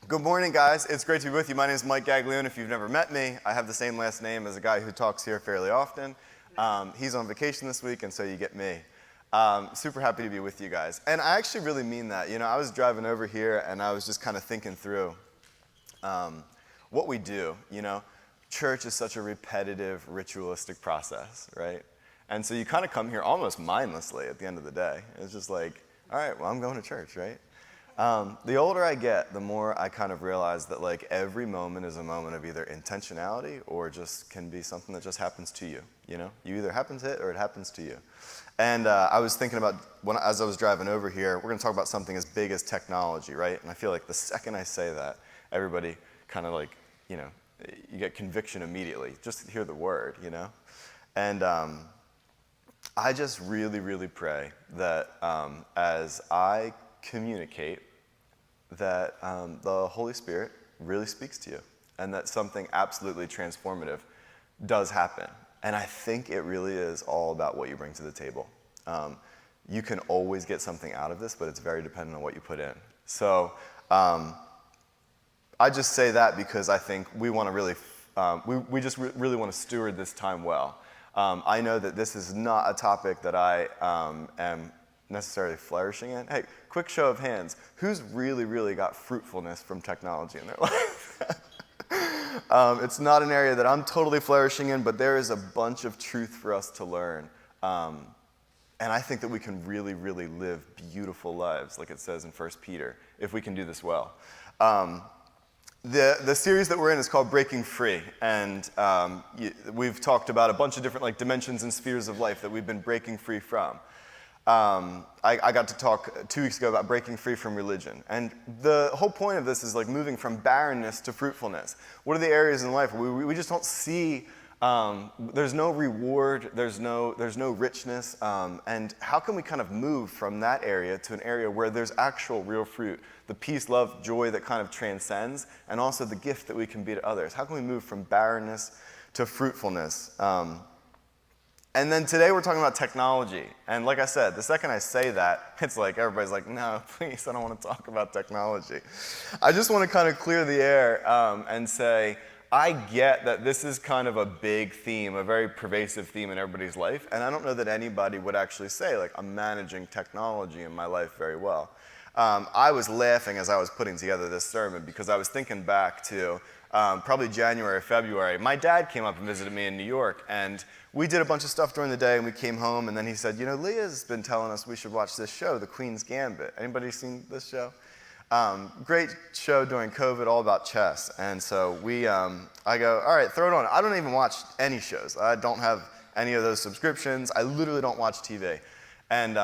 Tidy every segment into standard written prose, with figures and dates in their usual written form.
Good morning, guys. It's great to be with you. My name is Mike Guaglione. If you've never met me, I have the same last name as a guy who talks here fairly often. He's on vacation this week, and so you get me. Super happy to be with you guys. And I actually really mean that. You know, I was driving over here, and I was just kind of thinking through what we do. You know, church is such a repetitive, ritualistic process, right? And so you kind of come here almost mindlessly at the end of the day. It's just like, all right, well, I'm going to church, right? The older I get, the more I kind of realize that like every moment is a moment of either intentionality or just can be something that just happens to you, you know? You either happen to it or it happens to you. And I was thinking about, as I was driving over here, we're going to talk about something as big as technology, right? And I feel like the second I say that, everybody kind of like, you know, you get conviction immediately. Just hear the word, you know? And I just really, really pray that as I communicate, that the Holy Spirit really speaks to you and that something absolutely transformative does happen. And I think it really is all about what you bring to the table. You can always get something out of this, but it's very dependent on what you put in. So I just say that because I think we want to really, we just really want to steward this time well. I know that this is not a topic that I am necessarily flourishing in. Hey, quick show of hands. Who's really, really got fruitfulness from technology in their life? It's not an area that I'm totally flourishing in, but there is a bunch of truth for us to learn. And I think that we can really, really live beautiful lives, like it says in 1 Peter, if we can do this well. The series that we're in is called Breaking Free, and we've talked about a bunch of different like dimensions and spheres of life that we've been breaking free from. I got to talk 2 weeks ago about breaking free from religion. And the whole point of this is like moving from barrenness to fruitfulness. What are the areas in life where we just don't see, there's no reward, there's no richness, and how can we kind of move from that area to an area where there's actual real fruit, the peace, love, joy that kind of transcends, and also the gift that we can be to others? How can we move from barrenness to fruitfulness? And then today we're talking about technology. And like I said, the second I say that, it's like everybody's like, no, please, I don't want to talk about technology. I just want to kind of clear the air and say, I get that this is kind of a big theme, a very pervasive theme in everybody's life. And I don't know that anybody would actually say, like, I'm managing technology in my life very well. I was laughing as I was putting together this sermon because I was thinking back to probably January, February. My dad came up and visited me in New York, and we did a bunch of stuff during the day, and we came home, and then he said, you know, Leah's been telling us we should watch this show, The Queen's Gambit. Anybody seen this show? Great show during COVID, all about chess. And so I go, all right, throw it on. I don't even watch any shows. I don't have any of those subscriptions. I literally don't watch TV. And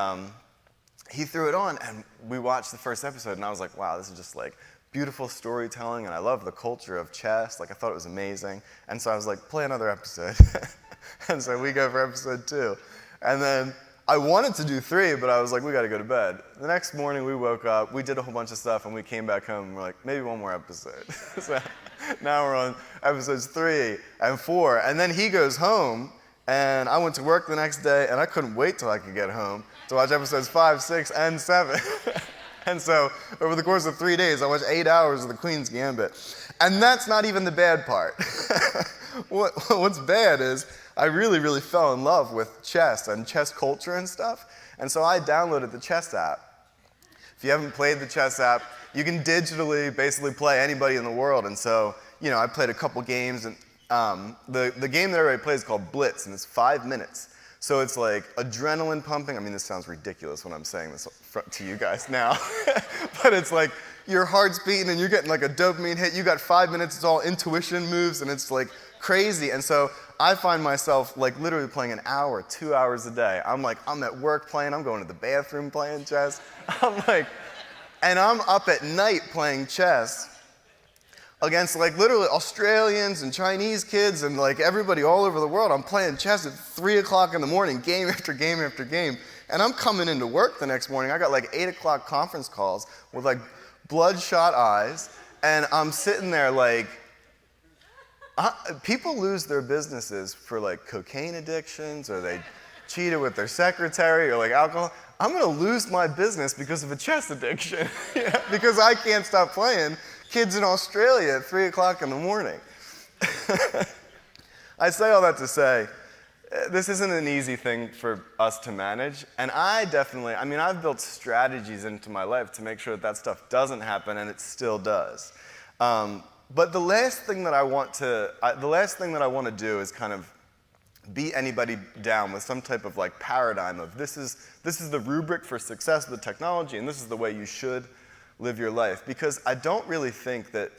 he threw it on, and we watched the first episode, and I was like, wow, this is just like beautiful storytelling, and I love the culture of chess. Like, I thought it was amazing. And so I was like, play another episode. And so we go for episode 2. And then I wanted to do 3, but I was like, we got to go to bed. The next morning we woke up, we did a whole bunch of stuff, and we came back home, and we're like, maybe one more episode. So now we're on episodes 3 and 4. And then he goes home, and I went to work the next day, and I couldn't wait till I could get home to watch episodes 5, 6, and 7. And so over the course of 3 days, I watched 8 hours of The Queen's Gambit. And that's not even the bad part. What's bad is I really, really fell in love with chess and chess culture and stuff. And so I downloaded the chess app. If you haven't played the chess app, you can digitally basically play anybody in the world. And so, you know, I played a couple games, and the game that everybody plays is called Blitz, and it's 5 minutes. So it's like adrenaline pumping. I mean, this sounds ridiculous when I'm saying this to you guys now. But it's like your heart's beating and you're getting like a dopamine hit. You got 5 minutes, it's all intuition moves, and it's like crazy. And so I find myself like literally playing an hour, 2 hours a day. I'm at work playing, I'm going to the bathroom playing chess. And I'm up at night playing chess against like literally Australians and Chinese kids and like everybody all over the world. I'm playing chess at 3 o'clock in the morning, game after game after game. And I'm coming into work the next morning. I got like 8 o'clock conference calls with like bloodshot eyes. And I'm sitting there like, people lose their businesses for like cocaine addictions, or they cheated with their secretary, or like alcohol. I'm gonna lose my business because of a chess addiction. Because I can't stop playing Kids in Australia at 3 o'clock in the morning. I say all that to say, this isn't an easy thing for us to manage. And I've built strategies into my life to make sure that stuff doesn't happen, and it still does. But the last thing that I want to do is kind of beat anybody down with some type of like paradigm of this is the rubric for success with technology, and this is the way you should live your life. Because I don't really think that,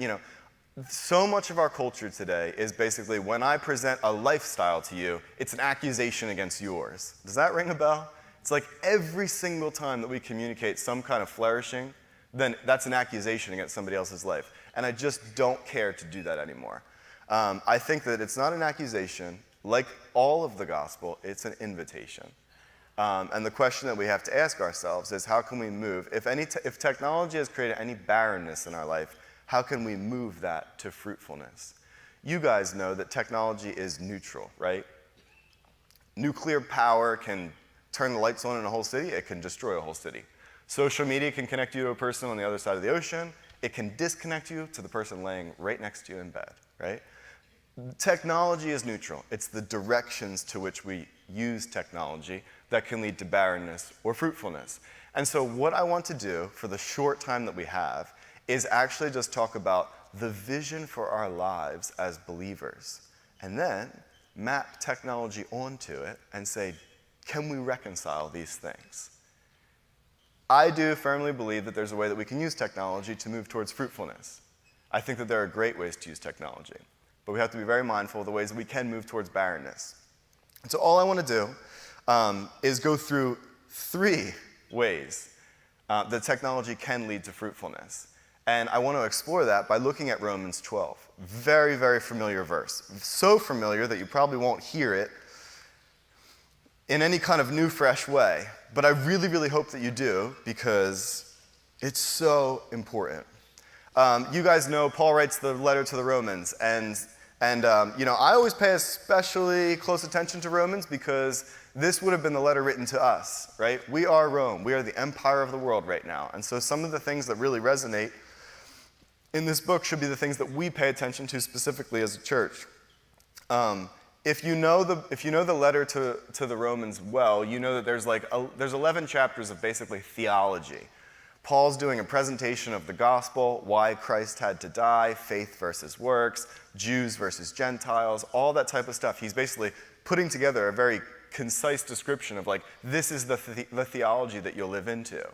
so much of our culture today is basically when I present a lifestyle to you, it's an accusation against yours. Does that ring a bell? It's like every single time that we communicate some kind of flourishing, then that's an accusation against somebody else's life. And I just don't care to do that anymore. I think that it's not an accusation. Like all of the gospel, it's an invitation. And the question that we have to ask ourselves is, how can we move? If technology has created any barrenness in our life, how can we move that to fruitfulness? You guys know that technology is neutral, right? Nuclear power can turn the lights on in a whole city. It can destroy a whole city. Social media can connect you to a person on the other side of the ocean. It can disconnect you to the person laying right next to you in bed, right? Technology is neutral. It's the directions to which we use technology that can lead to barrenness or fruitfulness. And so what I want to do for the short time that we have is actually just talk about the vision for our lives as believers, and then map technology onto it and say, can we reconcile these things? I do firmly believe that there's a way that we can use technology to move towards fruitfulness. I think that there are great ways to use technology, but we have to be very mindful of the ways that we can move towards barrenness. And so all I want to do is go through 3 ways that technology can lead to fruitfulness. And I want to explore that by looking at Romans 12. Very, very familiar verse. So familiar that you probably won't hear it in any kind of new, fresh way. But I really, really hope that you do, because it's so important. You guys know Paul writes the letter to the Romans. And I always pay especially close attention to Romans because this would have been the letter written to us, right? We are Rome. We are the empire of the world right now. And so some of the things that really resonate in this book should be the things that we pay attention to specifically as a church. If you know the letter to the Romans well, you know that there's 11 chapters of basically theology. Paul's doing a presentation of the gospel, why Christ had to die, faith versus works, Jews versus Gentiles, all that type of stuff. He's basically putting together a very concise description of this is the theology that you'll live into.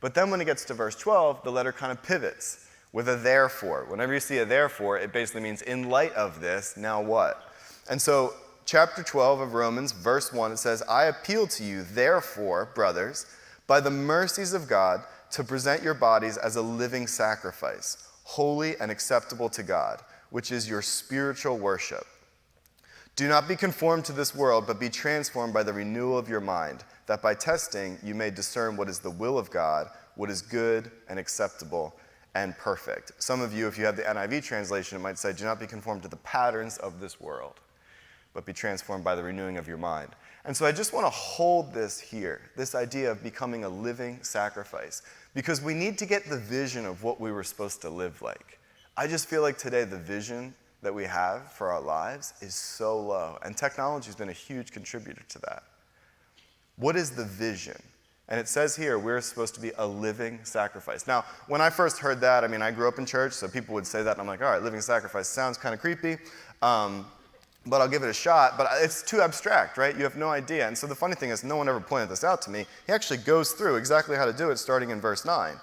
But then when it gets to verse 12, the letter kind of pivots with a therefore. Whenever you see a therefore, it basically means in light of this, now what? And so chapter 12 of Romans, verse 1, it says, I appeal to you, therefore, brothers, by the mercies of God, to present your bodies as a living sacrifice, holy and acceptable to God, which is your spiritual worship. Do not be conformed to this world, but be transformed by the renewal of your mind, that by testing you may discern what is the will of God, what is good and acceptable and perfect. Some of you, if you have the NIV translation, it might say, do not be conformed to the patterns of this world, but be transformed by the renewing of your mind. And so I just want to hold this here, this idea of becoming a living sacrifice, because we need to get the vision of what we were supposed to live like. I just feel like today the vision that we have for our lives is so low, and technology has been a huge contributor to that. What is the vision? And it says here, we're supposed to be a living sacrifice. Now, when I first heard that, I grew up in church, so people would say that, and I'm like, all right, living sacrifice sounds kind of creepy, but I'll give it a shot. But it's too abstract, right? You have no idea. And so the funny thing is, no one ever pointed this out to me. He actually goes through exactly how to do it, starting in verse 9.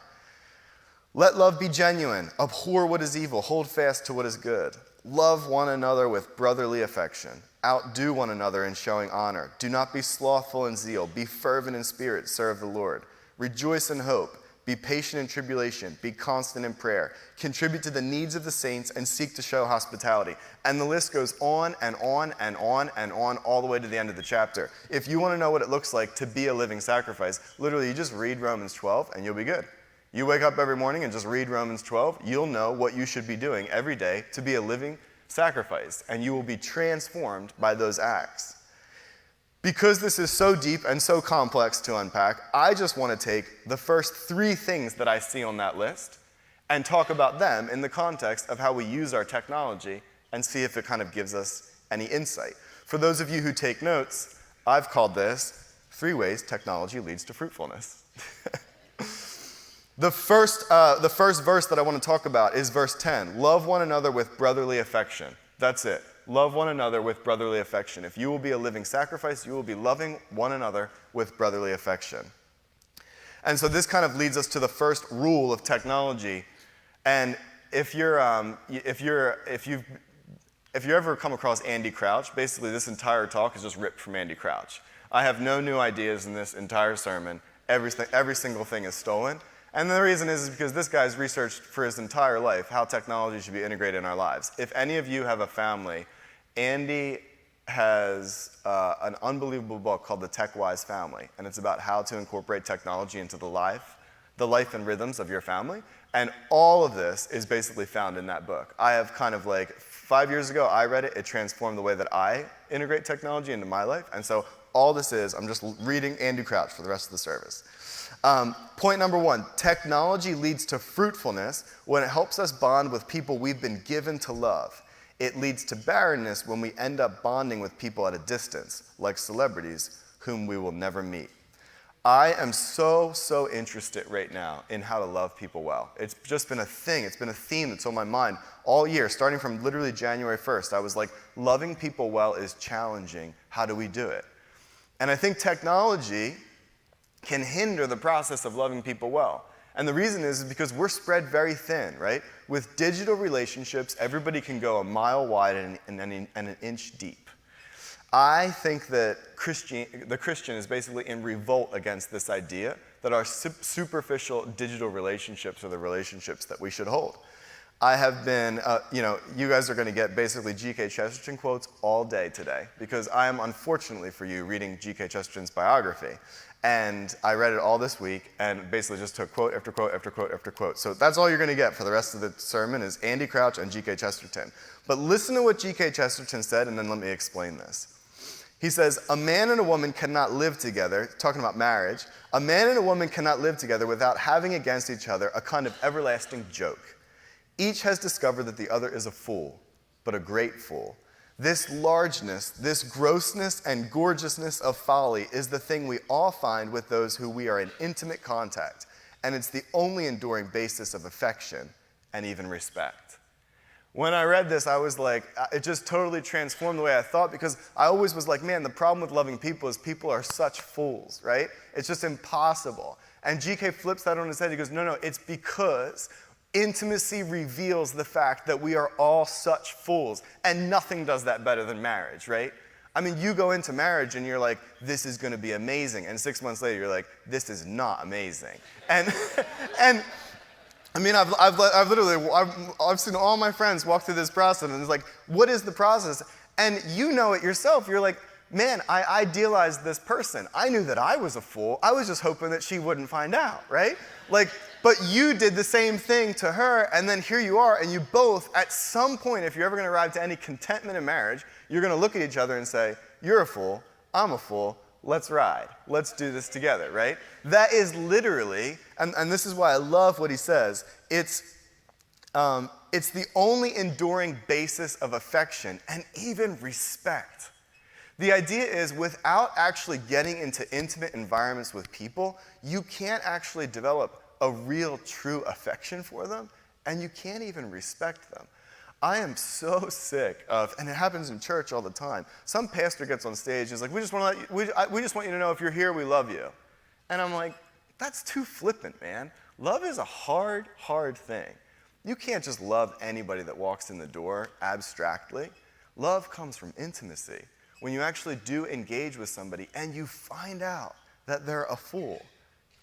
Let love be genuine. Abhor what is evil. Hold fast to what is good. Love one another with brotherly affection. Outdo one another in showing honor. Do not be slothful in zeal. Be fervent in spirit. Serve the Lord. Rejoice in hope. Be patient in tribulation. Be constant in prayer. Contribute to the needs of the saints and seek to show hospitality. And the list goes on and on and on and on all the way to the end of the chapter. If you want to know what it looks like to be a living sacrifice, literally you just read Romans 12 and you'll be good. You wake up every morning and just read Romans 12, you'll know what you should be doing every day to be a living sacrifice, and you will be transformed by those acts. Because this is so deep and so complex to unpack, I just want to take the first 3 things that I see on that list and talk about them in the context of how we use our technology and see if it kind of gives us any insight. For those of you who take notes, I've called this 3 ways technology leads to fruitfulness. The first verse that I want to talk about is verse 10. Love one another with brotherly affection. That's it. Love one another with brotherly affection. If you will be a living sacrifice, you will be loving one another with brotherly affection. And so this kind of leads us to the first rule of technology. And if you ever come across Andy Crouch, basically this entire talk is just ripped from Andy Crouch. I have no new ideas in this entire sermon. Every single thing is stolen. And the reason is because this guy's researched for his entire life how technology should be integrated in our lives. If any of you have a family, Andy has an unbelievable book called The Tech-Wise Family, and it's about how to incorporate technology into the life and rhythms of your family. And all of this is basically found in that book. I have kind of 5 years ago, I read it. It transformed the way that I integrate technology into my life. And so all this is, I'm just reading Andy Crouch for the rest of the service. Point number 1, technology leads to fruitfulness when it helps us bond with people we've been given to love. It leads to barrenness when we end up bonding with people at a distance, like celebrities whom we will never meet. I am so interested right now in how to love people well. It's just been a thing. It's been a theme that's on my mind all year, starting from literally January 1st. I was like, loving people well is challenging. How do we do it? And I think technology can hinder the process of loving people well. And the reason is because we're spread very thin, right? With digital relationships, everybody can go a mile wide and an inch deep. I think that the Christian is basically in revolt against this idea that our superficial digital relationships are the relationships that we should hold. I have been, you guys are going to get basically G.K. Chesterton quotes all day today because I am, unfortunately for you, reading G.K. Chesterton's biography. And I read it all this week and basically just took quote after quote after quote after quote. So that's all you're going to get for the rest of the sermon is Andy Crouch and G.K. Chesterton. But listen to what G.K. Chesterton said, and then let me explain this. He says, a man and a woman cannot live together, talking about marriage, a man and a woman cannot live together without having against each other a kind of everlasting joke. Each has discovered that the other is a fool, but a great fool. This largeness, this grossness and gorgeousness of folly is the thing we all find with those who we are in intimate contact, and it's the only enduring basis of affection and even respect. When I read this, I was like, it just totally transformed the way I thought because I always was like, man, the problem with loving people is people are such fools, right? It's just impossible. And GK flips that on his head. He goes, no, it's because intimacy reveals the fact that we are all such fools, and nothing does that better than marriage, right? I mean, you go into marriage and you're like, this is going to be amazing, and 6 months later you're like, this is not amazing. And I mean, I've seen all my friends walk through this process, and it's like, what is the process? And you know it yourself. You're like, man, I idealized this person. I knew that I was a fool. I was just hoping that she wouldn't find out, right? But you did the same thing to her, and then here you are, and you both, at some point, if you're ever going to arrive to any contentment in marriage, you're going to look at each other and say, you're a fool, I'm a fool, let's ride. Let's do this together, right? That is literally, and this is why I love what he says, it's the only enduring basis of affection and even respect. The idea is without actually getting into intimate environments with people, you can't actually develop a real, true affection for them, and you can't even respect them. I am so sick of, and it happens in church all the time, some pastor gets on stage and is like, we just want you to know if you're here, we love you. And I'm like, that's too flippant, man. Love is a hard thing. You can't just love anybody that walks in the door abstractly. Love comes from intimacy. When you actually do engage with somebody and you find out that they're a fool,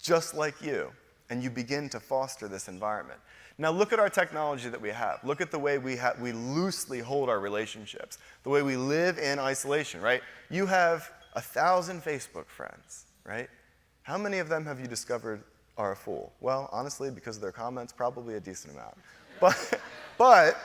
just like you, and you begin to foster this environment. Now look at our technology that we have. Look at the way we loosely hold our relationships, the way we live in isolation, right? You have 1,000 Facebook friends, right? How many of them have you discovered are a fool? Well, honestly, because of their comments, probably a decent amount. But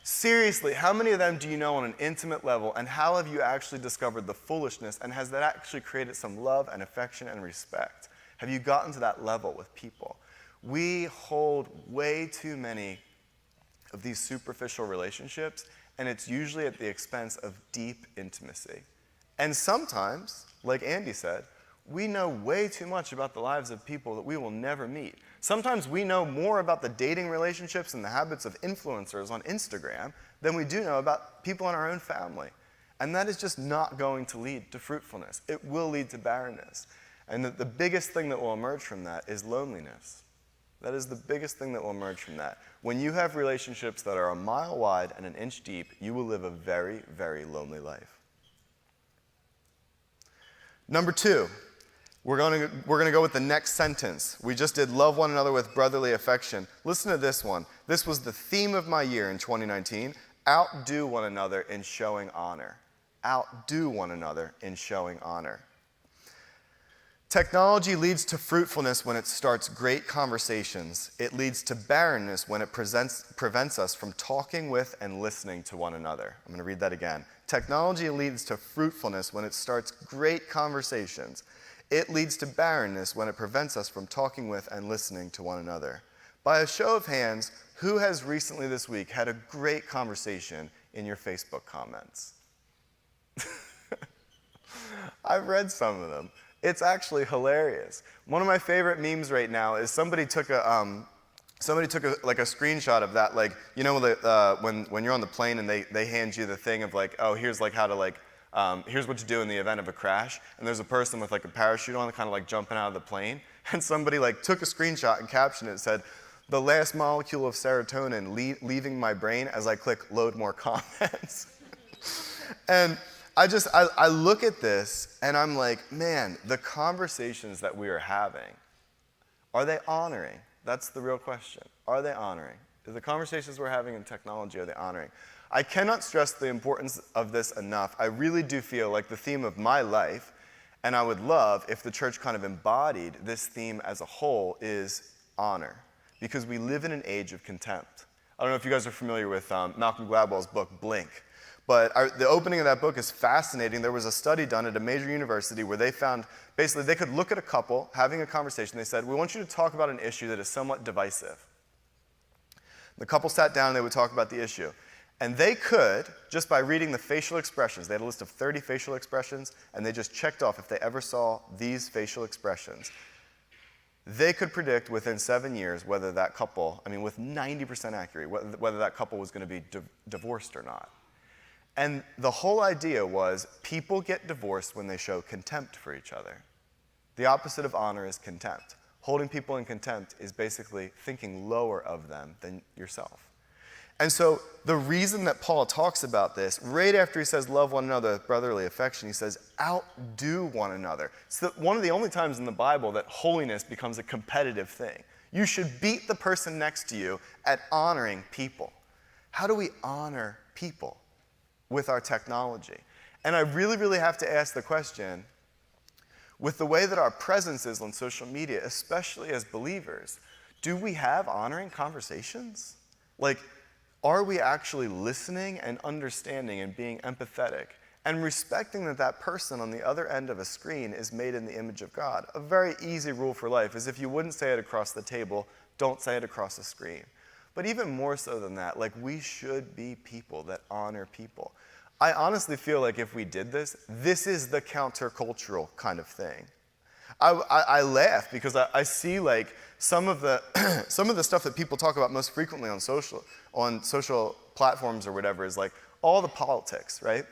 seriously, how many of them do you know on an intimate level, and how have you actually discovered the foolishness, and has that actually created some love and affection and respect? Have you gotten to that level with people? We hold way too many of these superficial relationships, and it's usually at the expense of deep intimacy. And sometimes, like Andy said, we know way too much about the lives of people that we will never meet. Sometimes we know more about the dating relationships and the habits of influencers on Instagram than we do know about people in our own family. And that is just not going to lead to fruitfulness. It will lead to barrenness. And the biggest thing that will emerge from that is loneliness. That is the biggest thing that will emerge from that. When you have relationships that are a mile wide and an inch deep, you will live a very, very lonely life. Number 2, we're going to go with the next sentence. We just did love one another with brotherly affection. Listen to this one. This was the theme of my year in 2019. Outdo one another in showing honor. Outdo one another in showing honor. Technology leads to fruitfulness when it starts great conversations. It leads to barrenness when it prevents us from talking with and listening to one another. I'm going to read that again. Technology leads to fruitfulness when it starts great conversations. It leads to barrenness when it prevents us from talking with and listening to one another. By a show of hands, who has recently this week had a great conversation in your Facebook comments? I've read some of them. It's actually hilarious. One of my favorite memes right now is somebody took a screenshot of that, like, you know, when you're on the plane and they hand you the thing of like, oh, here's like how to like, here's what to do in the event of a crash, and there's a person with like a parachute on, kind of like jumping out of the plane, and somebody like took a screenshot and captioned it, said, "The last molecule of serotonin leaving my brain as I click load more comments." And I look at this and I'm like, man, the conversations that we are having, are they honoring? That's the real question. Are they honoring? The conversations we're having in technology, are they honoring? I cannot stress the importance of this enough. I really do feel like the theme of my life, and I would love if the church kind of embodied this theme as a whole, is honor. Because we live in an age of contempt. I don't know if you guys are familiar with Malcolm Gladwell's book, Blink. But the opening of that book is fascinating. There was a study done at a major university where they found, basically, they could look at a couple having a conversation. They said, we want you to talk about an issue that is somewhat divisive. The couple sat down and they would talk about the issue. And they could, just by reading the facial expressions, they had a list of 30 facial expressions, and they just checked off if they ever saw these facial expressions. They could predict within 7 years whether that couple, with 90% accuracy, whether that couple was going to be divorced or not. And the whole idea was people get divorced when they show contempt for each other. The opposite of honor is contempt. Holding people in contempt is basically thinking lower of them than yourself. And so the reason that Paul talks about this, right after he says love one another with brotherly affection, he says outdo one another. It's one of the only times in the Bible that holiness becomes a competitive thing. You should beat the person next to you at honoring people. How do we honor people with our technology? And I really, really have to ask the question, with the way that our presence is on social media, especially as believers, do we have honoring conversations? Like, are we actually listening and understanding and being empathetic and respecting that that person on the other end of a screen is made in the image of God? A very easy rule for life is if you wouldn't say it across the table, don't say it across the screen. But even more so than that, like, we should be people that honor people. I honestly feel like if we did this, this is the countercultural kind of thing. I laugh because I see like some of the stuff that people talk about most frequently on social platforms or whatever is like all the politics, right?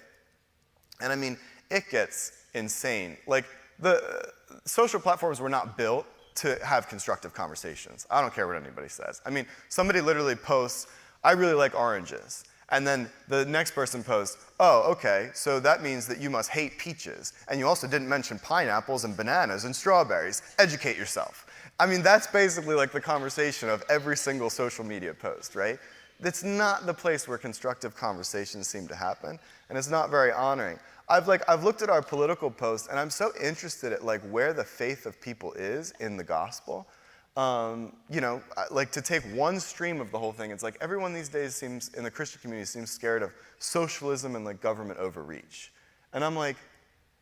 And it gets insane. Like, the social platforms were not built to have constructive conversations. I don't care what anybody says. Somebody literally posts, "I really like oranges." And then the next person posts, "Oh, okay, so that means that you must hate peaches. And you also didn't mention pineapples and bananas and strawberries. Educate yourself." That's basically like the conversation of every single social media post, right? That's not the place where constructive conversations seem to happen, and it's not very honoring. I've looked at our political posts, and I'm so interested at like where the faith of people is in the gospel. To take one stream of the whole thing, it's like everyone these days in the Christian community seems scared of socialism and like government overreach. And I'm like,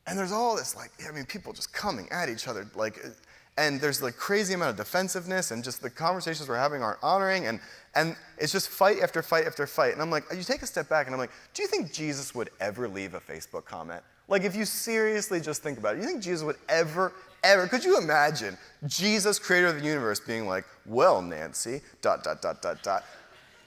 and there's all this people just coming at each other, like, and there's like crazy amount of defensiveness, and just the conversations we're having aren't honoring, and it's just fight after fight after fight. And I'm like, you take a step back, and I'm like, do you think Jesus would ever leave a Facebook comment? Like, if you seriously just think about it, you think Jesus would ever, could you imagine Jesus, creator of the universe, being like, well, Nancy, ...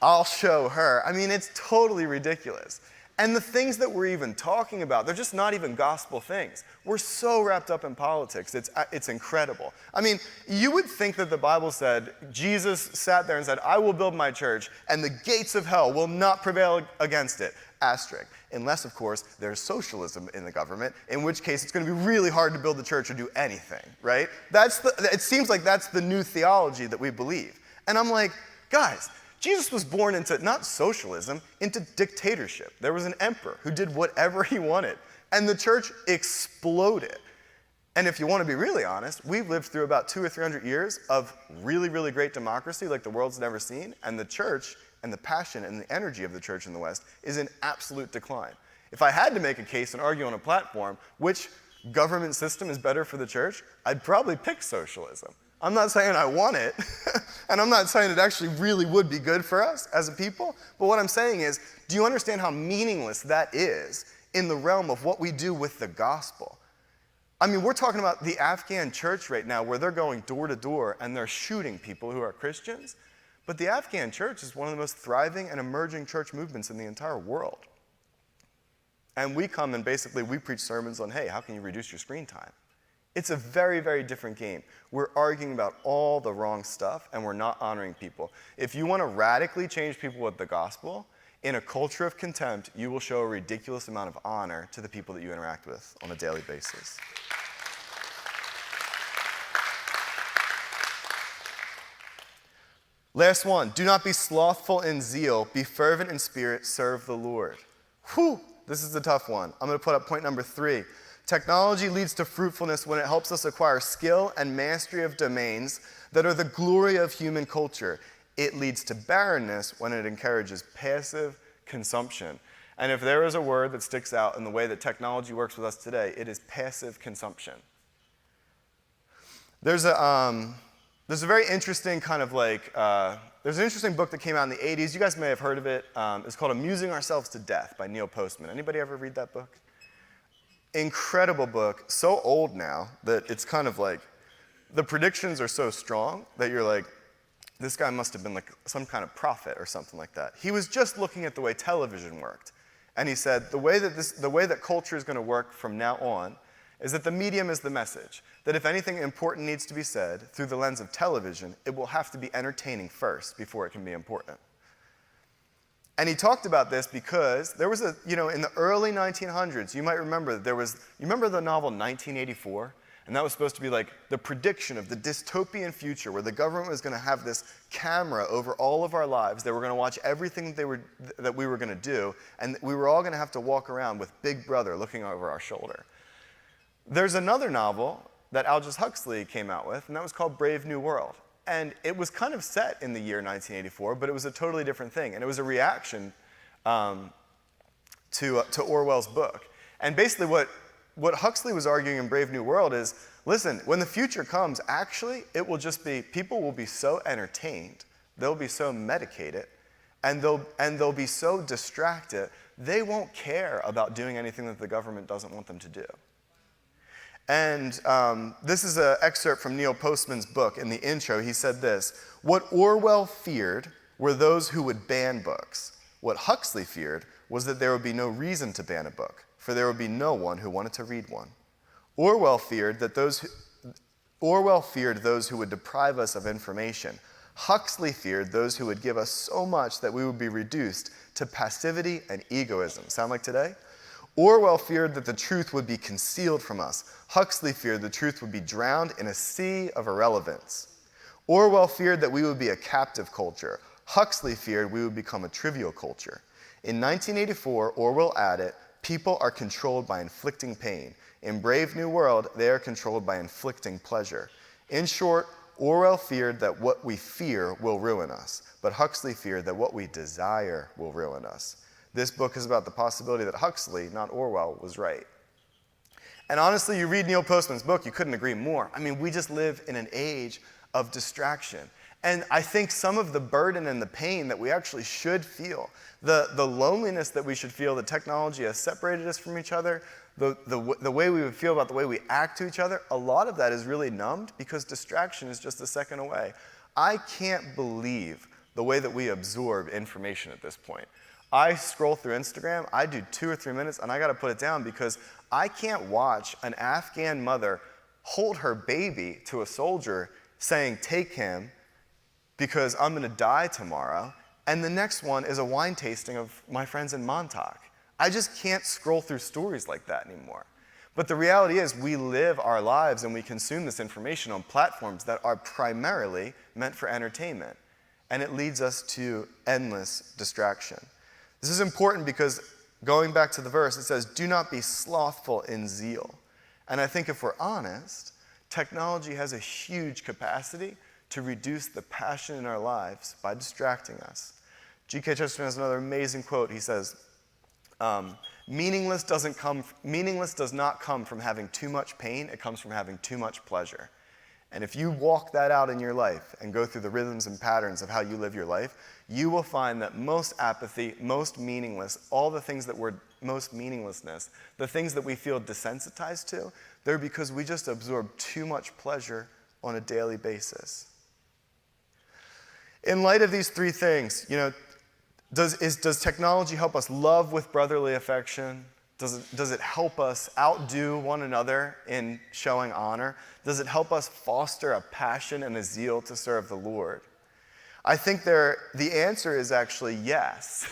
I'll show her. I mean, it's totally ridiculous. And the things that we're even talking about, they're just not even gospel things. We're so wrapped up in politics. It's incredible. I mean, you would think that the Bible said, Jesus sat there and said, I will build my church, and the gates of hell will not prevail against it. Asterisk. Unless, of course, there's socialism in the government, in which case it's going to be really hard to build the church or do anything, right? It seems like that's the new theology that we believe. And I'm like, guys, Jesus was born into, not socialism, into dictatorship. There was an emperor who did whatever he wanted, and the church exploded. And if you want to be really honest, we've lived through about 200 or 300 years of really, really great democracy like the world's never seen, and the church and the passion and the energy of the church in the West is in absolute decline. If I had to make a case and argue on a platform which government system is better for the church, I'd probably pick socialism. I'm not saying I want it, and I'm not saying it actually really would be good for us as a people, but what I'm saying is, do you understand how meaningless that is in the realm of what we do with the gospel? I mean, we're talking about the Afghan church right now where they're going door to door and they're shooting people who are Christians, but the Afghan church is one of the most thriving and emerging church movements in the entire world. And we come and basically we preach sermons on, hey, how can you reduce your screen time? It's a very, very different game. We're arguing about all the wrong stuff, and we're not honoring people. If you want to radically change people with the gospel, in a culture of contempt, you will show a ridiculous amount of honor to the people that you interact with on a daily basis. Last one, do not be slothful in zeal, be fervent in spirit, serve the Lord. Whew, this is a tough one. I'm going to put up point number 3. Technology leads to fruitfulness when it helps us acquire skill and mastery of domains that are the glory of human culture. It leads to barrenness when it encourages passive consumption. And if there is a word that sticks out in the way that technology works with us today, it is passive consumption. There's a very interesting kind of like, there's an interesting book that came out in the 80s. You guys may have heard of it. It's called Amusing Ourselves to Death by Neil Postman. Anybody ever read that book? Incredible book, so old now that it's kind of like, the predictions are so strong that you're like, this guy must have been like some kind of prophet or something like that. He was just looking at the way television worked. And he said, the way that culture is going to work from now on is that the medium is the message. That if anything important needs to be said through the lens of television, it will have to be entertaining first before it can be important. And he talked about this because there was in the early 1900s, you might remember, you remember the novel 1984? And that was supposed to be like the prediction of the dystopian future where the government was going to have this camera over all of our lives. They were going to watch everything that we were going to do, and we were all going to have to walk around with Big Brother looking over our shoulder. There's another novel that Aldous Huxley came out with, and that was called Brave New World. And it was kind of set in the year 1984, but it was a totally different thing. And it was a reaction to Orwell's book. And basically what Huxley was arguing in Brave New World is, listen, when the future comes, actually, it will just be, people will be so entertained, they'll be so medicated, and they'll be so distracted, they won't care about doing anything that the government doesn't want them to do. And this is an excerpt from Neil Postman's book. In the intro, he said this: what Orwell feared were those who would ban books. What Huxley feared was that there would be no reason to ban a book, for there would be no one who wanted to read one. Orwell feared those who would deprive us of information. Huxley feared those who would give us so much that we would be reduced to passivity and egoism. Sound like today? Orwell feared that the truth would be concealed from us. Huxley feared the truth would be drowned in a sea of irrelevance. Orwell feared that we would be a captive culture. Huxley feared we would become a trivial culture. In 1984, Orwell added, people are controlled by inflicting pain. In Brave New World, they are controlled by inflicting pleasure. In short, Orwell feared that what we fear will ruin us, but Huxley feared that what we desire will ruin us. This book is about the possibility that Huxley, not Orwell, was right. And honestly, you read Neil Postman's book, you couldn't agree more. I mean, we just live in an age of distraction. And I think some of the burden and the pain that we actually should feel, the loneliness that we should feel, that technology has separated us from each other, the way we would feel about the way we act to each other, a lot of that is really numbed because distraction is just a second away. I can't believe the way that we absorb information at this point. I scroll through Instagram, I do 2 or 3 minutes, and I gotta put it down because I can't watch an Afghan mother hold her baby to a soldier saying, take him because I'm gonna die tomorrow, and the next one is a wine tasting of my friends in Montauk. I just can't scroll through stories like that anymore. But the reality is we live our lives and we consume this information on platforms that are primarily meant for entertainment, and it leads us to endless distraction. This is important because going back to the verse, it says, do not be slothful in zeal. And I think if we're honest, technology has a huge capacity to reduce the passion in our lives by distracting us. G.K. Chesterton has another amazing quote. He says, meaningless does not come from having too much pain, it comes from having too much pleasure. And if you walk that out in your life and go through the rhythms and patterns of how you live your life, you will find that most apathy, most meaningless, all the things that were most meaninglessness, the things that we feel desensitized to, they're because we just absorb too much pleasure on a daily basis. In light of these 3 things, does technology help us love with brotherly affection? Does it help us outdo one another in showing honor? Does it help us foster a passion and a zeal to serve the Lord? I think the answer is actually yes.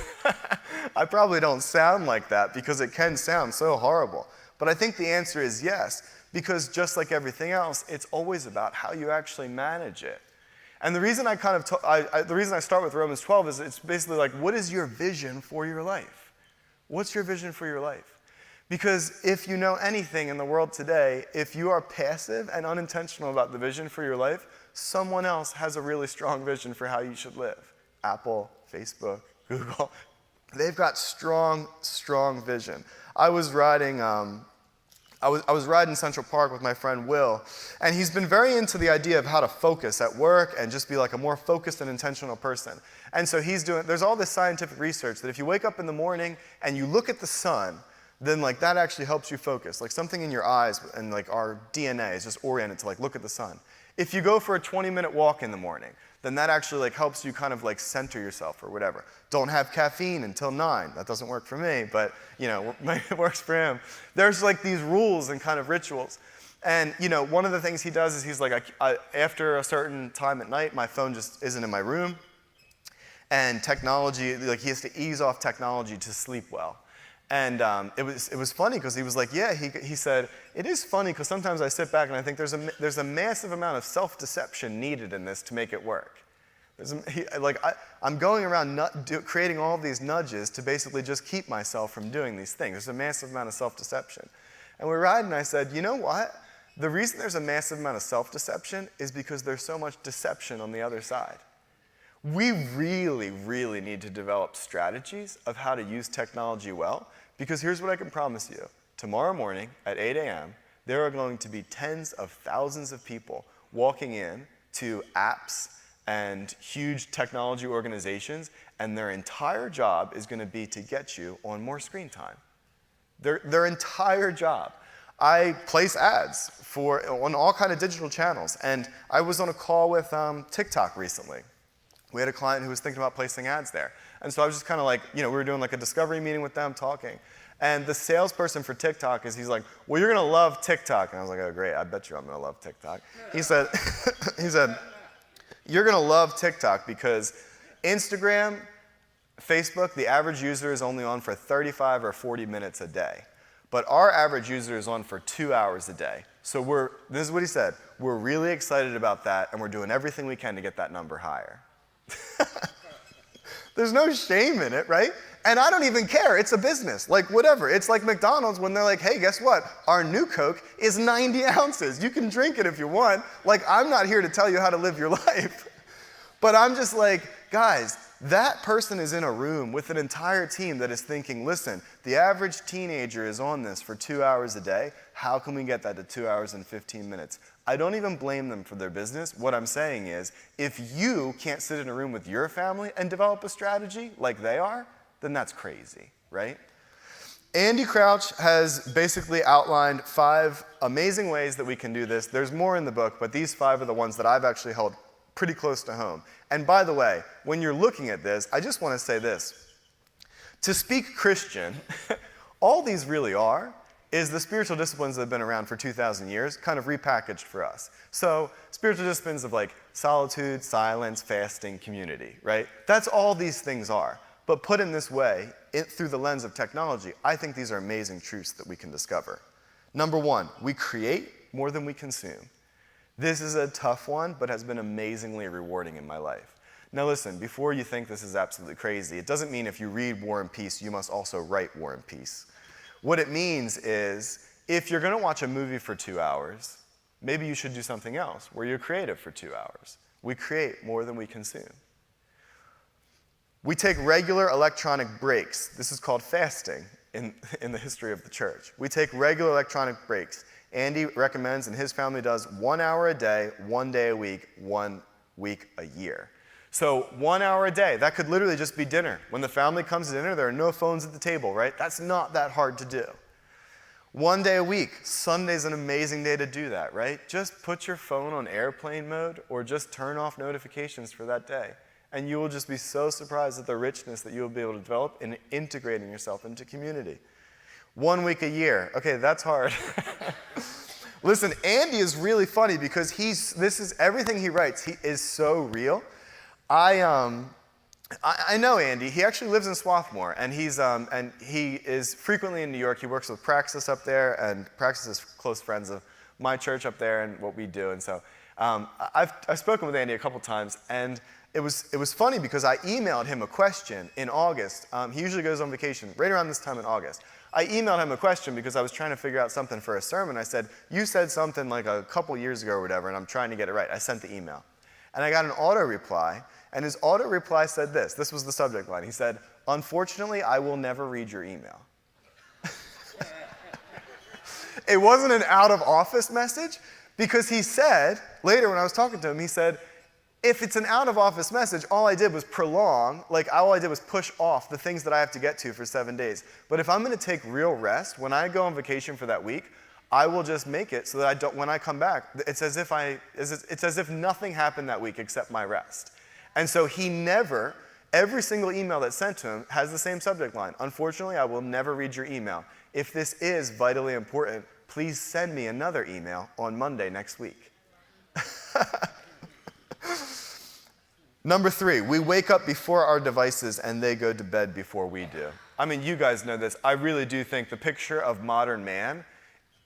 I probably don't sound like that because it can sound so horrible. But I think the answer is yes, because just like everything else, it's always about how you actually manage it. And the reason the reason I start with Romans 12 is it's basically like, what is your vision for your life? What's your vision for your life? Because if you know anything in the world today, if you are passive and unintentional about the vision for your life, someone else has a really strong vision for how you should live. Apple, Facebook, Google, they've got strong, strong vision. I was riding Central Park with my friend Will, and he's been very into the idea of how to focus at work and just be like a more focused and intentional person. And so there's all this scientific research that if you wake up in the morning and you look at the sun, then like that actually helps you focus. Like something in your eyes and like our DNA is just oriented to like look at the sun. If you go for a 20-minute walk in the morning, then that actually like helps you kind of like center yourself or whatever. Don't have caffeine until 9. That doesn't work for me, but it works for him. There's like these rules and kind of rituals. And one of the things he does is he's like, after a certain time at night, my phone just isn't in my room. And technology, like he has to ease off technology to sleep well. And it was funny because he was like, yeah, he said, it is funny because sometimes I sit back and I think there's a massive amount of self-deception needed in this to make it work. I'm going around creating all of these nudges to basically just keep myself from doing these things. There's a massive amount of self-deception. And we're riding and I said, you know what? The reason there's a massive amount of self-deception is because there's so much deception on the other side. We really, really need to develop strategies of how to use technology well, because here's what I can promise you. Tomorrow morning at 8 a.m., there are going to be tens of thousands of people walking in to apps and huge technology organizations, and their entire job is going to be to get you on more screen time. Their entire job. I place ads on all kind of digital channels, and I was on a call with TikTok recently. We had a client who was thinking about placing ads there. And so I was just kind of like, we were doing like a discovery meeting with them, talking. And the salesperson for TikTok he's like, well, you're going to love TikTok. And I was like, oh, great, I bet you I'm going to love TikTok. He said, you're going to love TikTok because Instagram, Facebook, the average user is only on for 35 or 40 minutes a day. But our average user is on for 2 hours a day. So this is what he said, we're really excited about that, and we're doing everything we can to get that number higher. There's no shame in it, right? And I don't even care. It's a business. Like, whatever. It's like McDonald's when they're like, hey, guess what? Our new Coke is 90 ounces. You can drink it if you want. Like, I'm not here to tell you how to live your life. But I'm just like, guys, That person is in a room with an entire team that is thinking, listen, the average teenager is on this for 2 hours a day. How can we get that to 2 hours and 15 minutes? I don't even blame them for their business. What I'm saying is, if you can't sit in a room with your family and develop a strategy like they are, then that's crazy, right? Andy Crouch has basically outlined 5 amazing ways that we can do this. There's more in the book, but these 5 are the ones that I've actually held pretty close to home. And by the way, when you're looking at this, I just want to say this. To speak Christian, all these really are is the spiritual disciplines that have been around for 2,000 years, kind of repackaged for us. So spiritual disciplines of like solitude, silence, fasting, community, right? That's all these things are. But put in this way, through the lens of technology, I think these are amazing truths that we can discover. Number 1, we create more than we consume. This is a tough one, but has been amazingly rewarding in my life. Now listen, before you think this is absolutely crazy, it doesn't mean if you read War and Peace, you must also write War and Peace. What it means is, if you're going to watch a movie for 2 hours, maybe you should do something else where you're creative for 2 hours. We create more than we consume. We take regular electronic breaks. This is called fasting in the history of the church. We take regular electronic breaks. Andy recommends, and his family does, 1 hour a day, 1 day a week, 1 week a year. So 1 hour a day, that could literally just be dinner. When the family comes to dinner, there are no phones at the table, right? That's not that hard to do. 1 day a week, Sunday's an amazing day to do that, right? Just put your phone on airplane mode or just turn off notifications for that day. And you will just be so surprised at the richness that you'll be able to develop in integrating yourself into community. 1 week a year. Okay, that's hard. Listen, Andy is really funny because this is everything he writes. He is so real. I know Andy. He actually lives in Swarthmore, and he is frequently in New York. He works with Praxis up there, and Praxis is close friends of my church up there and what we do. And so I've spoken with Andy a couple times, and it was funny because I emailed him a question in August. He usually goes on vacation right around this time in August. I emailed him a question because I was trying to figure out something for a sermon. I said, you said something like a couple years ago or whatever, and I'm trying to get it right. I sent the email. And I got an auto reply, and his auto reply said this. This was the subject line. He said, unfortunately, I will never read your email. It wasn't an out-of-office message because he said, later when I was talking to him, he said, if it's an out-of-office message, all I did was all I did was push off the things that I have to get to for 7 days. But if I'm going to take real rest, when I go on vacation for that week, I will just make it so that when I come back, it's as if nothing happened that week except my rest. And so every single email that's sent to him has the same subject line. Unfortunately, I will never read your email. If this is vitally important, please send me another email on Monday next week. Number 3, we wake up before our devices and they go to bed before we do. I mean, you guys know this. I really do think the picture of modern man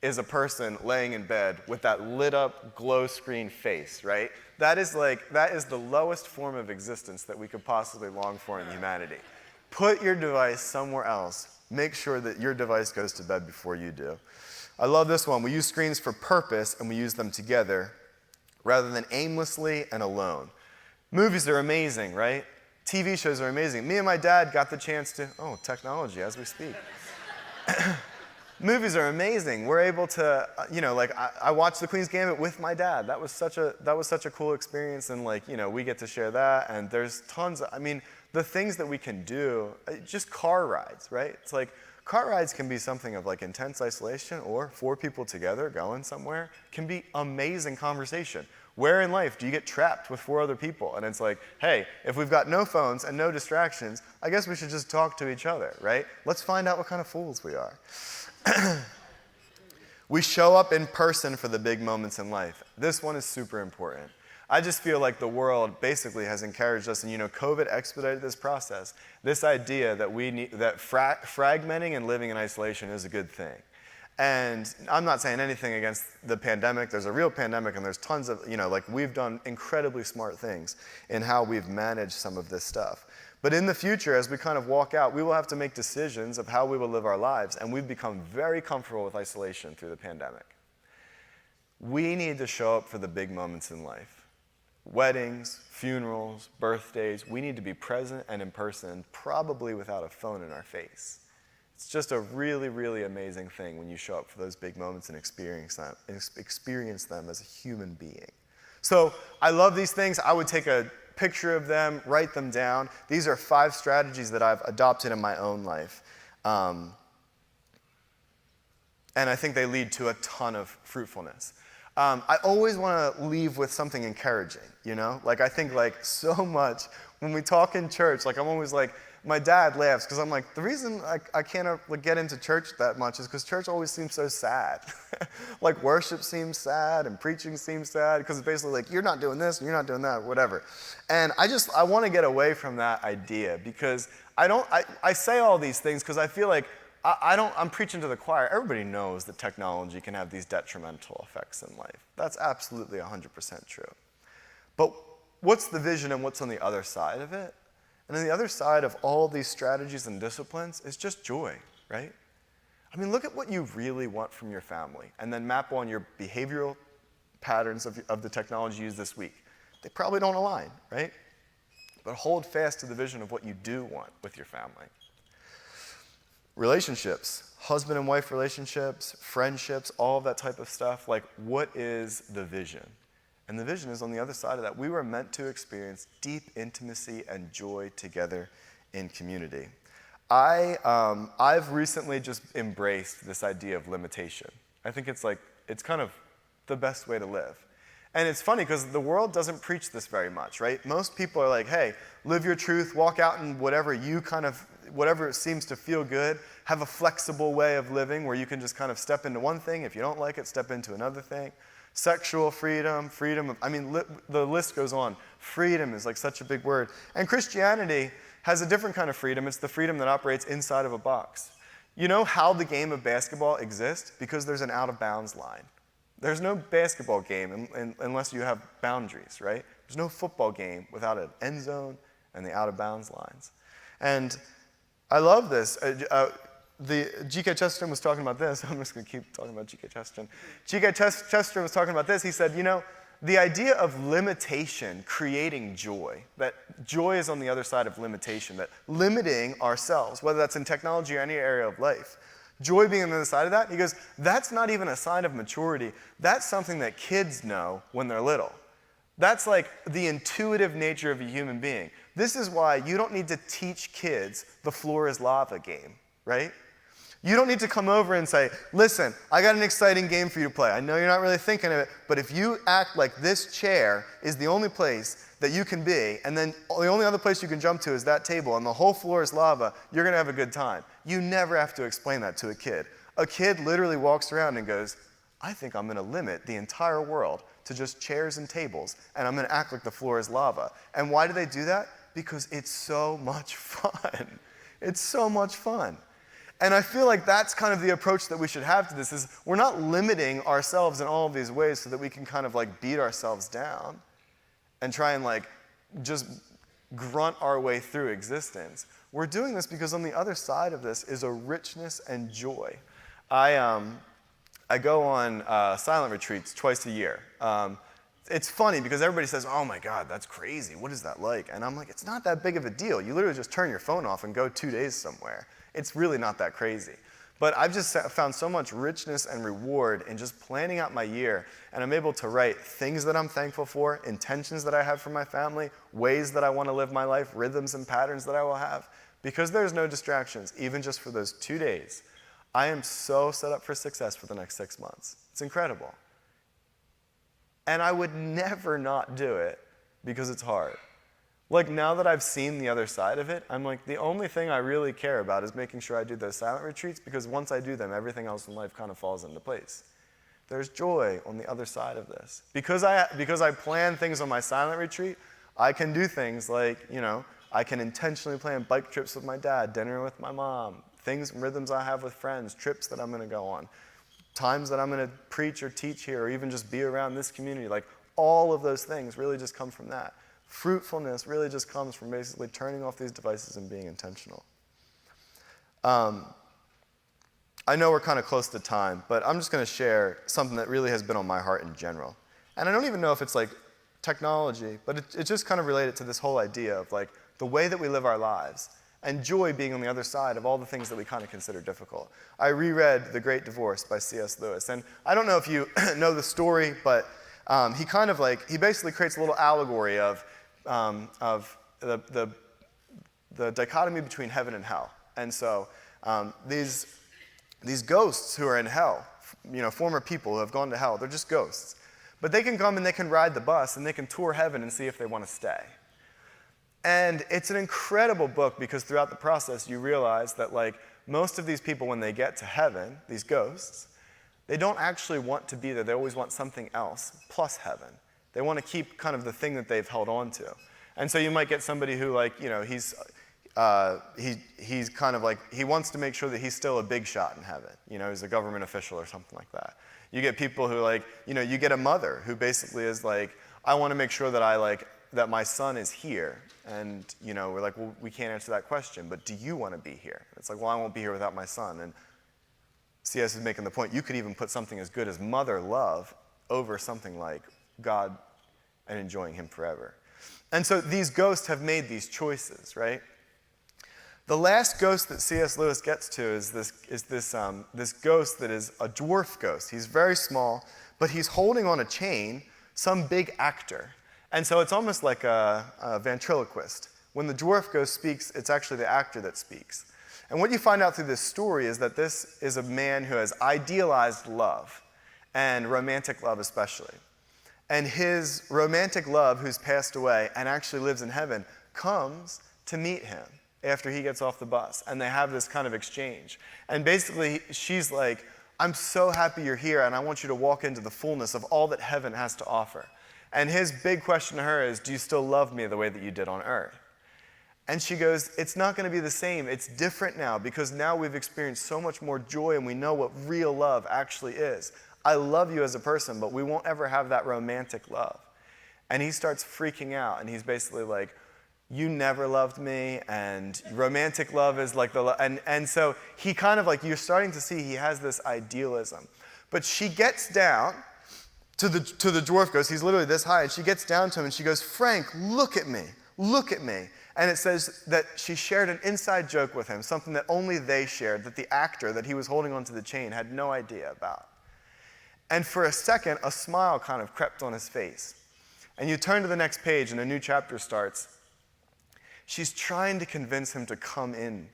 is a person laying in bed with that lit up glow screen face, right? That is the lowest form of existence that we could possibly long for in humanity. Put your device somewhere else. Make sure that your device goes to bed before you do. I love this one. We use screens for purpose and we use them together rather than aimlessly and alone. Movies are amazing, right? TV shows are amazing. Me and my dad got the chance to, technology as we speak. Movies are amazing. We're able to, I watched The Queen's Gambit with my dad. That was such a cool experience, and we get to share that. And there's tons. The things that we can do, just car rides, right? It's like car rides can be something of intense isolation, or 4 people together going somewhere can be amazing conversation. Where in life do you get trapped with 4 other people? And it's like, hey, if we've got no phones and no distractions, I guess we should just talk to each other, right? Let's find out what kind of fools we are. We show up in person for the big moments in life. This one is super important. I just feel like the world basically has encouraged us, and COVID expedited this process. This idea that fragmenting and living in isolation is a good thing. And I'm not saying anything against the pandemic. There's a real pandemic, and there's tons of, we've done incredibly smart things in how we've managed some of this stuff. But in the future, as we kind of walk out, we will have to make decisions of how we will live our lives, and we've become very comfortable with isolation through the pandemic. We need to show up for the big moments in life. Weddings, funerals, birthdays, we need to be present and in person, probably without a phone in our face. It's just a really, really amazing thing when you show up for those big moments and experience them as a human being. So I love these things. I would take a picture of them, write them down. These are 5 strategies that I've adopted in my own life. And I think they lead to a ton of fruitfulness. I always want to leave with something encouraging, you know? Like, I think, like, so much when we talk in church, like, I'm always like, my dad laughs because I'm like, the reason I can't get into church that much is because church always seems so sad. Like, worship seems sad and preaching seems sad because it's basically like, you're not doing this and you're not doing that, whatever. And I want to get away from that idea because I say all these things because I feel like I'm preaching to the choir. Everybody knows that technology can have these detrimental effects in life. That's absolutely 100% true. But what's the vision and what's on the other side of it? And on the other side of all these strategies and disciplines is just joy, right? I mean, look at what you really want from your family and then map on your behavioral patterns of the technology used this week. They probably don't align, right? But hold fast to the vision of what you do want with your family. Relationships, husband and wife relationships, friendships, all of that type of stuff. Like, what is the vision? And the vision is on the other side of that. We were meant to experience deep intimacy and joy together in community. I've recently just embraced this idea of limitation. I think it's kind of the best way to live. And it's funny because the world doesn't preach this very much, right? Most people are like, hey, live your truth, walk out in whatever seems to feel good, have a flexible way of living where you can just kind of step into one thing. If you don't like it, step into another thing. Sexual freedom, the list goes on. Freedom is like such a big word. And Christianity has a different kind of freedom. It's the freedom that operates inside of a box. You know how the game of basketball exists? Because there's an out-of-bounds line. There's no basketball game unless you have boundaries, right? There's no football game without an end zone and the out-of-bounds lines. And I love this. G.K. Chesterton was talking about this. I'm just going to keep talking about G.K. Chesterton. G.K. Chesterton was talking about this. He said, you know, the idea of limitation creating joy, that joy is on the other side of limitation, that limiting ourselves, whether that's in technology or any area of life, joy being on the other side of that, he goes, that's not even a sign of maturity. That's something that kids know when they're little. That's like the intuitive nature of a human being. This is why you don't need to teach kids the floor is lava game, right? You don't need to come over and say, listen, I got an exciting game for you to play. I know you're not really thinking of it, but if you act like this chair is the only place that you can be, and then the only other place you can jump to is that table, and the whole floor is lava, you're going to have a good time. You never have to explain that to a kid. A kid literally walks around and goes, I think I'm going to limit the entire world to just chairs and tables, and I'm going to act like the floor is lava. And why do they do that? Because it's so much fun. It's so much fun. And I feel like that's kind of the approach that we should have to this, is we're not limiting ourselves in all of these ways so that we can kind of like beat ourselves down and try and like just grunt our way through existence. We're doing this because on the other side of this is a richness and joy. I go on silent retreats twice a year. It's funny because everybody says, oh my God, that's crazy. What is that like? And I'm like, it's not that big of a deal. You literally just turn your phone off and go 2 days somewhere. It's really not that crazy. But I've just found so much richness and reward in just planning out my year, and I'm able to write things that I'm thankful for, intentions that I have for my family, ways that I want to live my life, rhythms and patterns that I will have. Because there's no distractions, even just for those 2 days, I am so set up for success for the next 6 months. It's incredible. And I would never not do it because it's hard. Like, now that I've seen the other side of it, I'm like, the only thing I really care about is making sure I do those silent retreats, because once I do them, everything else in life kind of falls into place. There's joy on the other side of this. Because I plan things on my silent retreat, I can do things like, I can intentionally plan bike trips with my dad, dinner with my mom, things, rhythms I have with friends, trips that I'm going to go on, times that I'm going to preach or teach here, or even just be around this community. Like, all of those things really just come from that. Fruitfulness really just comes from basically turning off these devices and being intentional. I know we're kind of close to time, but I'm just going to share something that really has been on my heart in general. And I don't even know if it's like technology, but it just kind of related to this whole idea of like the way that we live our lives and joy being on the other side of all the things that we kind of consider difficult. I reread The Great Divorce by C.S. Lewis, and I don't know if you know the story, but he basically creates a little allegory of the dichotomy between heaven and hell. And so these ghosts who are in hell, former people who have gone to hell, they're just ghosts. But they can come and they can ride the bus and they can tour heaven and see if they want to stay. And it's an incredible book because throughout the process you realize that like most of these people, when they get to heaven, these ghosts, they don't actually want to be there. They always want something else plus heaven. They want to keep kind of the thing that they've held on to. And so you might get somebody who he's kind of like, he wants to make sure that he's still a big shot in heaven. He's a government official or something like that. You get people who you get a mother who basically is like, I want to make sure that that my son is here. And, we're like, well, we can't answer that question, but do you want to be here? It's like, well, I won't be here without my son. And C.S. is making the point, you could even put something as good as mother love over something like God and enjoying him forever. And so these ghosts have made these choices, right? The last ghost that C.S. Lewis gets to is this ghost that is a dwarf ghost. He's very small, but he's holding on a chain some big actor. And so it's almost like a ventriloquist. When the dwarf ghost speaks, it's actually the actor that speaks. And what you find out through this story is that this is a man who has idealized love, and romantic love especially. And his romantic love, who's passed away and actually lives in heaven, comes to meet him after he gets off the bus. And they have this kind of exchange. And basically, she's like, I'm so happy you're here, and I want you to walk into the fullness of all that heaven has to offer. And his big question to her is, do you still love me the way that you did on earth? And she goes, it's not going to be the same. It's different now because now we've experienced so much more joy and we know what real love actually is. I love you as a person, but we won't ever have that romantic love. And he starts freaking out, and he's basically like, you never loved me, and romantic love is like and so he kind of like, you're starting to see he has this idealism. But she gets down to the dwarf ghost, he's literally this high, and she gets down to him and she goes, Frank, look at me, look at me. And it says that she shared an inside joke with him, something that only they shared, that the actor that he was holding onto the chain had no idea about. And for a second, a smile kind of crept on his face. And you turn to the next page and a new chapter starts. She's trying to convince him to come in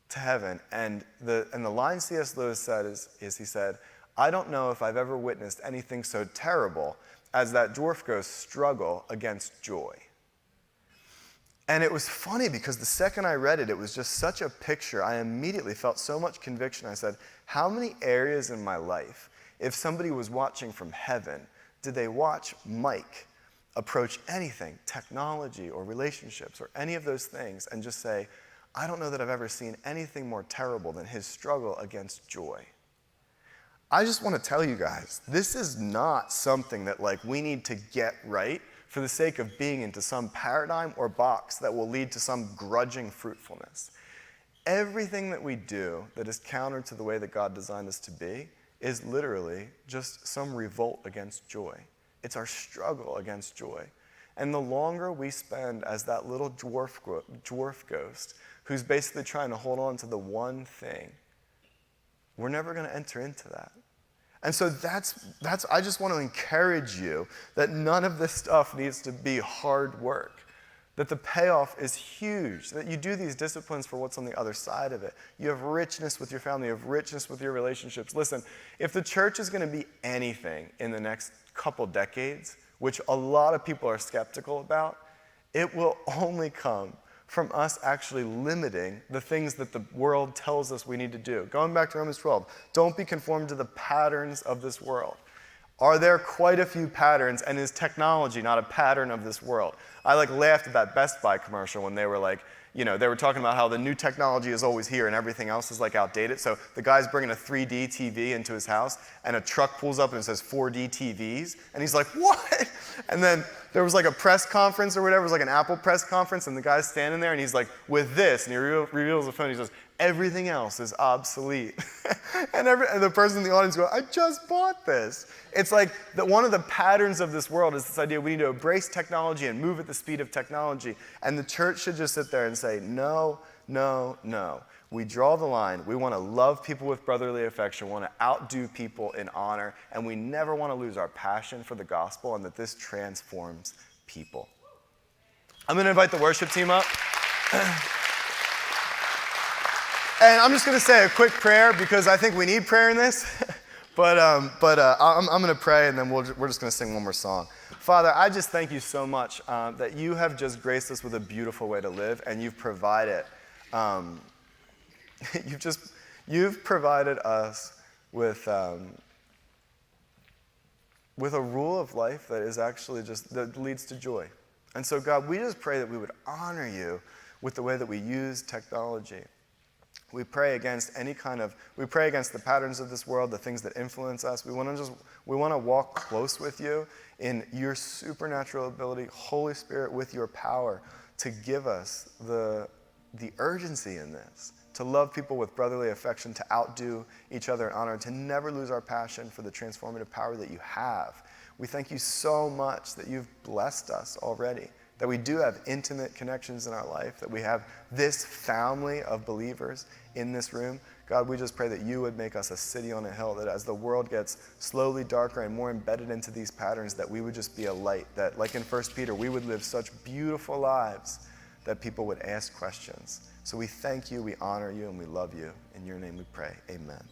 to heaven. And the line C.S. Lewis said is he said, I don't know if I've ever witnessed anything so terrible as that dwarf ghost's struggle against joy. And it was funny because the second I read it, it was just such a picture. I immediately felt so much conviction. I said, how many areas in my life, if somebody was watching from heaven, did they watch Mike approach anything, technology or relationships or any of those things, and just say, I don't know that I've ever seen anything more terrible than his struggle against joy. I just want to tell you guys, this is not something that we need to get right for the sake of being into some paradigm or box that will lead to some grudging fruitfulness. Everything that we do that is counter to the way that God designed us to be is literally just some revolt against joy. It's our struggle against joy. And the longer we spend as that little dwarf ghost who's basically trying to hold on to the one thing, we're never going to enter into that. And so that's I just want to encourage you that none of this stuff needs to be hard work, that the payoff is huge, that you do these disciplines for what's on the other side of it. You have richness with your family, you have richness with your relationships. Listen, if the church is going to be anything in the next couple decades, which a lot of people are skeptical about, it will only come from us actually limiting the things that the world tells us we need to do. Going back to Romans 12, don't be conformed to the patterns of this world. Are there quite a few patterns, and is technology not a pattern of this world? I laughed at that Best Buy commercial when they were like, they were talking about how the new technology is always here and everything else is like outdated. So the guy's bringing a 3D TV into his house, and a truck pulls up and it says 4D TVs, and he's like, what? And then there was like a press conference or whatever, it was like an Apple press conference, and the guy's standing there and he's like, with this, and he reveals the phone, he says, everything else is obsolete. and the person in the audience goes, I just bought this. It's like one of the patterns of this world is this idea we need to embrace technology and move at the speed of technology. And the church should just sit there and say, no, no, no. We draw the line. We want to love people with brotherly affection. We want to outdo people in honor. And we never want to lose our passion for the gospel and that this transforms people. I'm going to invite the worship team up. And I'm just going to say a quick prayer because I think we need prayer in this. but I'm going to pray, and then we're just going to sing one more song. Father, I just thank you so much that you have just graced us with a beautiful way to live, and you've provided you've provided us with a rule of life that is actually that leads to joy. And so, God, we just pray that we would honor you with the way that we use technology. We pray against the patterns of this world, the things that influence us. We want to walk close with you in your supernatural ability, Holy Spirit, with your power to give us the urgency in this, to love people with brotherly affection, to outdo each other in honor, to never lose our passion for the transformative power that you have. We thank you so much that you've blessed us already, that we do have intimate connections in our life, that we have this family of believers in this room. God, we just pray that you would make us a city on a hill, that as the world gets slowly darker and more embedded into these patterns, that we would just be a light, that like in 1 Peter, we would live such beautiful lives that people would ask questions. So we thank you, we honor you, and we love you. In your name we pray, amen.